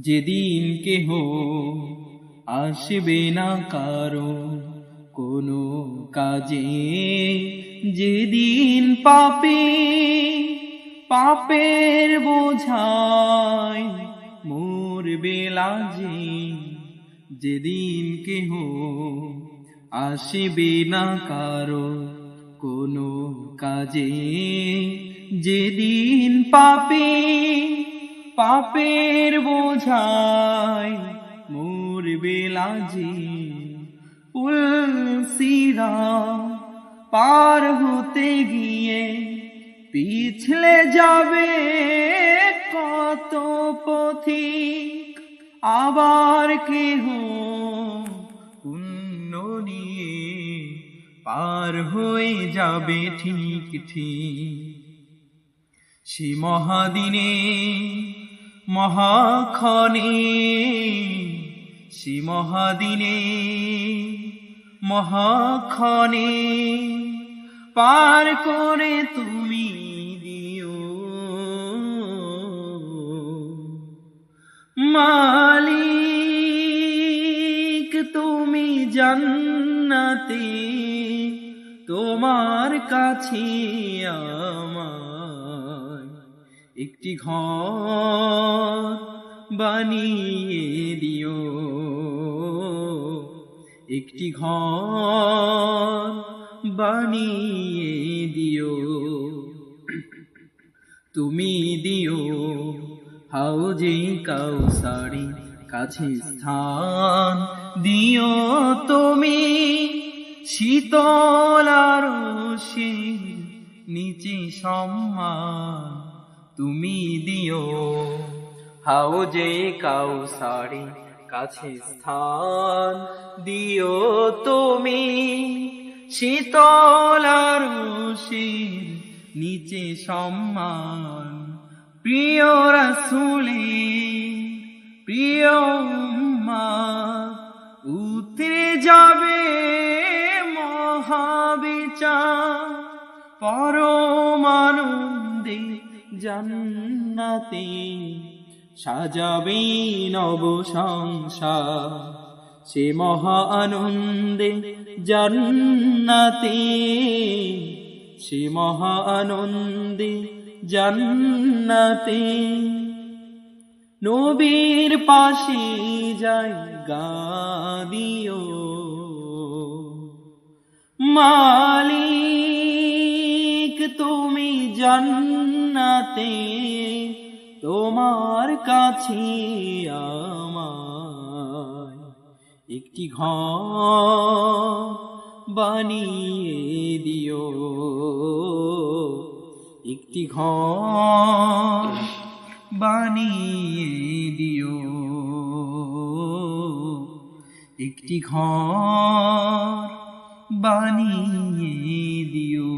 যেদিন কেহ আসবে না কারো কোনো কাজে, যেদিন পাপের বোঝায় মরবে লাজে, যেদিন কেহ আসবে না কারো কোনো কাজে, যেদিন পাপের বোঝায় মরবে লাজে, সিরাত পার হতে গিয়ে পিছলে যাবে কত পথিক, আবার কেহ পুণ্য নিয়ে পার হয়ে যাবে ঠিক ঠিক। সে মহাদিনে মহাক্ষণে, সে মহাদিনে মহাক্ষণে পার করে তুমি দিও মালিক, তুমি জান্নাতে তোমার কাছে আমায় একটি ঘর বানিয়ে দিও, একটি ঘর বানিয়ে দিও। তুমি দিও হাউজে কাউসারে কাছে স্থান, দিও তুমি শীতল আরশের নিচে সম্মান, তুমি দিও হাউজে কাউসারে কাছে স্থান, দিও তুমি শীতল আরশের নিচে সম্মান। প্রিয় রাসূলের প্রিয় উম্মত উতরে যাবে মহাবিচার, পরম আনন্দে জান্নাতে সাজাবে নব সংসার, সে মহা আনন্দে জান্নাতে, সে মহা আনন্দে জান্নাতে। নবীর পাশে জায়গা দিও মালিক, তুমি জান্নাতে তোমার কাছে আমায় একটি ঘর বানিয়ে দিও, একটি ঘর বানিয়ে দিও, একটি ঘর বানিয়ে দিও।